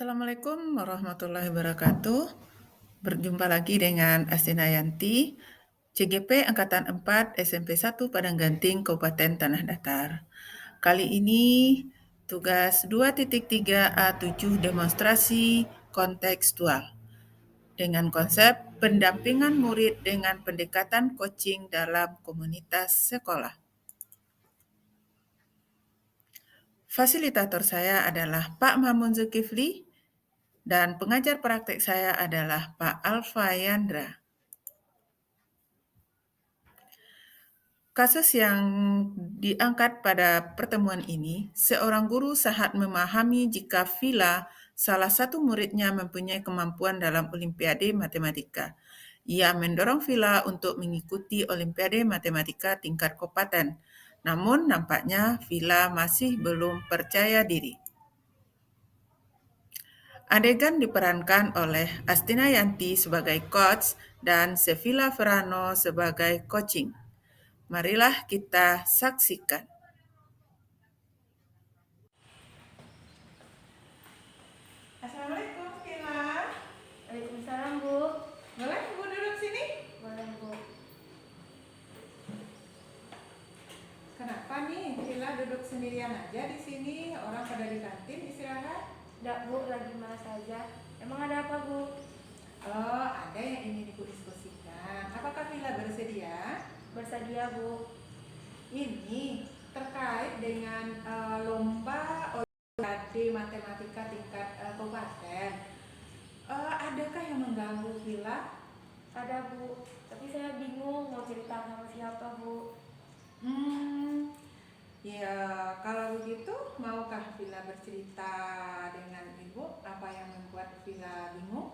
Assalamualaikum warahmatullahi wabarakatuh. Berjumpa lagi dengan Astina Yanti, CGP Angkatan 4 SMP 1 Padang Ganting, Kabupaten Tanah Datar. Kali ini tugas 2.3A7 demonstrasi kontekstual dengan konsep pendampingan murid dengan pendekatan coaching dalam komunitas sekolah. Fasilitator saya adalah Pak Mamun Zulkifli dan pengajar praktek saya adalah Pak Alfa Yandra. Kasus yang diangkat pada pertemuan ini, seorang guru sangat memahami jika Vila, salah satu muridnya mempunyai kemampuan dalam Olimpiade Matematika. Ia mendorong Vila untuk mengikuti Olimpiade Matematika tingkat kabupaten. Namun nampaknya Vila masih belum percaya diri. Adegan diperankan oleh Astina Yanti sebagai coach dan Sevilla Ferrano sebagai coaching. Marilah kita saksikan. Assalamualaikum, Villa. Waalaikumsalam, Bu. Boleh Ibu duduk sini? Boleh, Bu. Kenapa nih Villa duduk sendirian aja di sini? Orang pada di kantin istirahat. Nggak, Bu, lagi malas saja. Emang ada apa, Bu? Oh, ada yang ingin Ibu diskusikan. Apakah Villa bersedia? Bersedia, Bu. Ini terkait dengan lomba Olimpiade Matematika tingkat kabupaten. Adakah yang mengganggu Villa? Ada, Bu. Tapi saya bingung mau cerita sama siapa, Bu. Ya kalau begitu maukah Villa bercerita dengan Ibu apa yang membuat Villa bingung?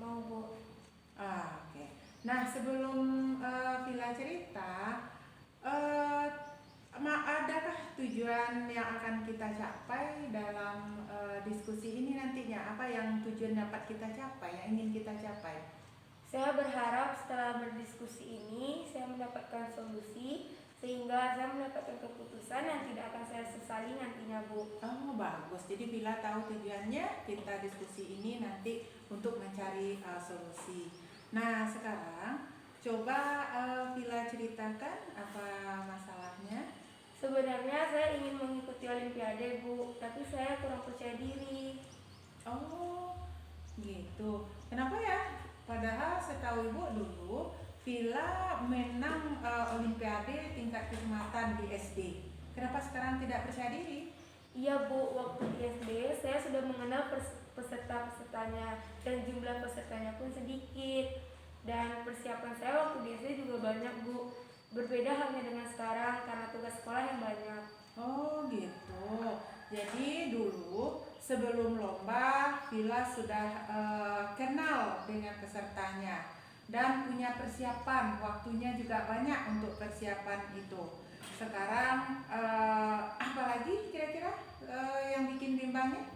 Mau, Bu. Oke. Nah sebelum Villa cerita, adakah tujuan yang akan kita capai dalam diskusi ini nantinya? Apa yang tujuan dapat kita capai, yang ingin kita capai? Saya berharap setelah berdiskusi ini, saya mendapatkan solusi sehingga saya mendapatkan keputusan yang tidak akan saya sesali nantinya, Bu. Oh, bagus. Jadi Villa tahu tujuannya kita diskusi ini nanti untuk mencari solusi. Nah, sekarang coba Villa ceritakan apa masalahnya. Sebenarnya saya ingin mengikuti Olimpiade, Bu, tapi saya kurang percaya diri. Oh, gitu. Kenapa ya? Padahal setahu Ibu dulu Villa menang Olimpiade tingkat kecamatan di SD. Kenapa sekarang tidak percaya diri? Iya, Bu, waktu di SD saya sudah mengenal peserta-pesertanya dan jumlah pesertanya pun sedikit. Dan persiapan saya waktu di SD juga banyak, Bu. Berbeda halnya dengan sekarang karena tugas sekolah yang banyak. Oh gitu. Jadi dulu sebelum lomba Villa sudah kenal dengan pesertanya dan punya persiapan, waktunya juga banyak untuk persiapan itu. Sekarang apa lagi kira-kira yang bikin bimbangnya?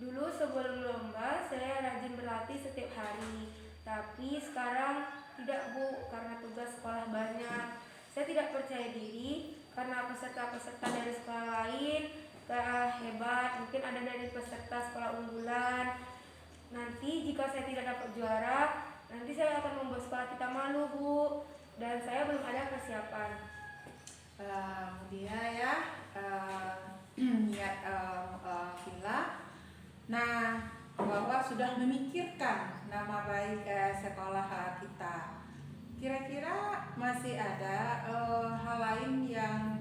Dulu sebelum lomba saya rajin berlatih setiap hari, tapi sekarang tidak, Bu, karena tugas sekolah banyak. Saya tidak percaya diri karena peserta-peserta dari sekolah lain hebat, mungkin ada dari peserta sekolah unggulan. Nanti jika saya tidak dapat juara, nanti saya akan membuat sekolah kita malu, Bu. Dan saya belum ada persiapan. Dia ya niat Villa. Nah, bahwa sudah memikirkan nama baik sekolah kita. Kira-kira masih ada hal lain yang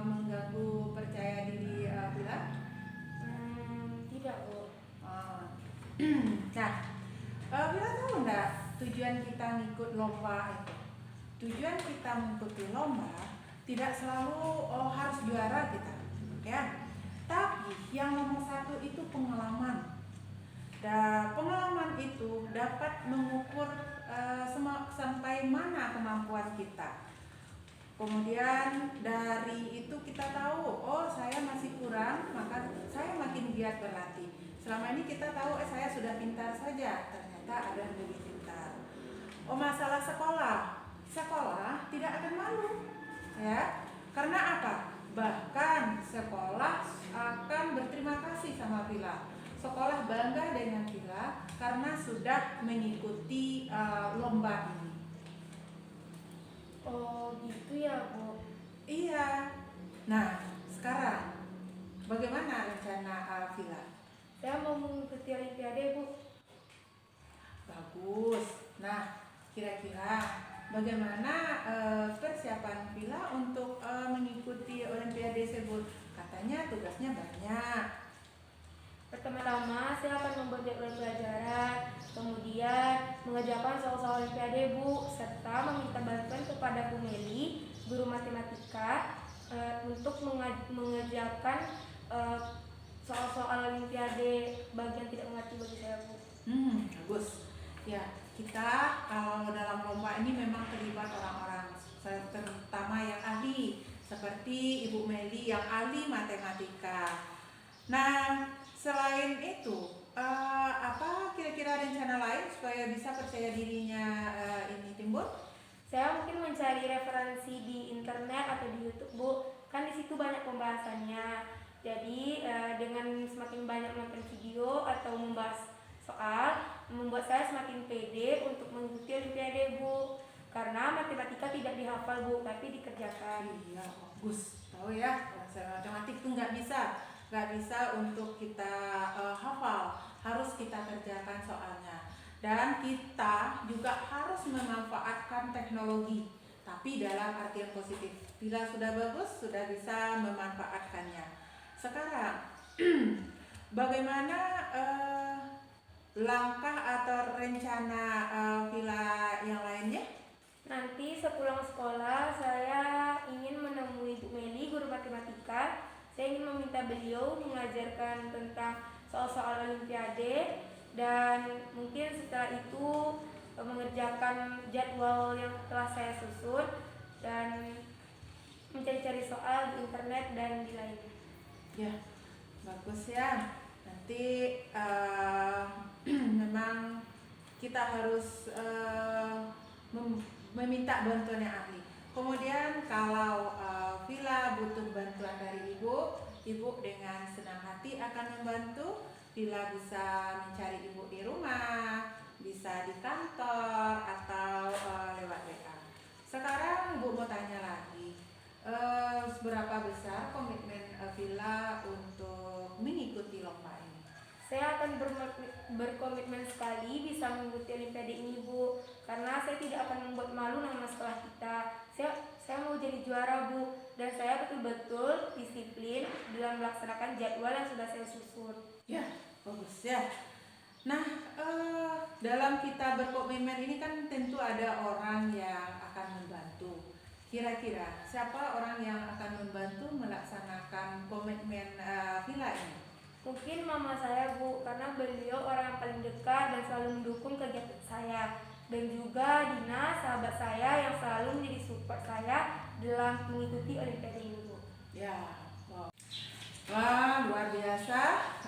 mengganggu percaya diri Villa? Tidak, Bu. Nah, Villa tahu nggak tujuan kita ngikut lomba itu? Tujuan kita mengikuti lomba tidak selalu harus juara kita, ya. Tapi yang nomor satu itu pengalaman. Dan pengalaman itu dapat mengukur sampai mana kemampuan kita. Kemudian dari itu kita tahu, oh saya masih kurang, maka saya makin giat berlatih. Selama ini kita tahu, saya sudah pintar saja, ternyata ada yang lebih pintar. Oh masalah sekolah, sekolah tidak akan malu, ya. Karena apa? Bahkan sekolah akan berterima kasih sama Villa. sekolah bangga dengan Villa karena sudah mengikuti lomba ini. Oh gitu ya Bu. Iya. Nah, sekarang bagaimana rencana Villa? Saya mau mengikuti Olimpiade Bu. Bagus. Nah, kira-kira bagaimana persiapan Villa untuk mengikuti Olimpiade tersebut? Katanya tugasnya banyak. Pertama-tama saya akan membuat jadwal pelajaran, kemudian mengerjakan soal-soal Olimpiade Bu, serta meminta bantuan kepada Bu Meli, guru matematika, untuk mengerjakan soal-soal Olimpiade bagian tidak mengerti bagi saya Bu. Bagus. Ya, kita kalau dalam lomba ini memang terlibat orang-orang terutama yang ahli, seperti Ibu Meli yang ahli matematika. Nah, selain itu, apa kira-kira rencana lain supaya bisa percaya dirinya ini timbul? Saya mungkin mencari referensi di internet atau di YouTube Bu, kan di situ banyak pembahasannya. Jadi dengan semakin banyak nonton video atau membahas soal, membuat saya semakin pede untuk mengikuti Olimpiade Bu. Karena matematika tidak dihafal Bu, tapi dikerjakan. Iya, bagus. Tahu ya, bahasa matematik itu nggak bisa untuk kita hafal, harus kita kerjakan soalnya. Dan kita juga harus memanfaatkan teknologi, tapi dalam artian positif. Bila sudah bagus, sudah bisa memanfaatkannya. Sekarang, bagaimana langkah atau rencana Villa yang lainnya? Nanti sepulang sekolah saya ingin menemui Bu Meli, guru matematika. Saya ingin meminta beliau mengajarkan tentang soal-soal Olimpiade, dan mungkin setelah itu mengerjakan jadwal yang telah saya susun dan mencari-cari soal di internet dan di lainnya. Ya, bagus ya. Nanti memang kita harus meminta bantuan yang ahli. Kemudian kalau Villa butuh bantuan dari ibu dengan senang hati akan membantu. Villa bisa mencari ibu di rumah, bisa di kantor atau lewat WA. Sekarang ibu mau tanya lagi, seberapa besar komitmen Villa untuk mengikuti lomba ini? Saya akan berkomitmen sekali bisa mengikuti Olimpiade ini Bu, karena saya tidak akan membuat malu nama sekolah kita. Saya mau jadi juara Bu, dan saya betul-betul disiplin dalam melaksanakan jadwal yang sudah saya susun. Ya, bagus ya. Nah, dalam kita berkomitmen ini kan tentu ada orang yang akan membantu. Kira-kira siapa orang yang akan membantu melaksanakan komitmen Villa ini? Mungkin mama saya Bu, karena beliau orang yang paling dekat dan selalu mendukung kegiatan saya. Dan juga Dina, sahabat saya yang selalu menjadi support saya dalam mengikuti Olimpiade ini Bu. Ya, wow. Wah, luar biasa.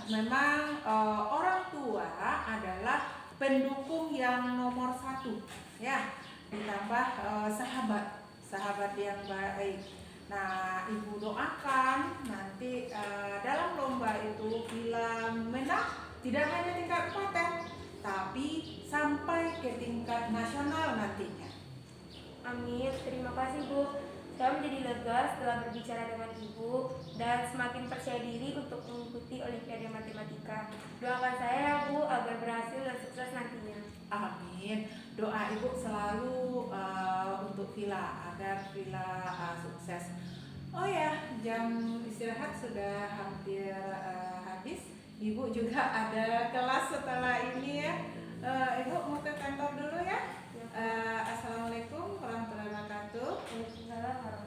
Memang orang tua adalah pendukung yang nomor satu, ya. Ditambah sahabat yang baik. Nah, ibu doakan nanti dalam lomba itu bila menang tidak hanya tingkat kabupaten, tapi sampai ke tingkat nasional nantinya. Amin, terima kasih Bu. Saya menjadi lega setelah berbicara dengan Ibu dan semakin percaya diri untuk mengikuti Olimpiade Matematika. Doakan saya ya Bu agar berhasil dan sukses nantinya. Amin. Doa ibu selalu untuk Villa agar Villa sukses. Oh ya, jam istirahat sudah hampir habis. Ibu juga ada kelas setelah ini ya. Ibu mau ke kantor dulu ya. Assalamualaikum warahmatullahi wabarakatuh. Waalaikumsalam warahmatullahi wabarakatuh.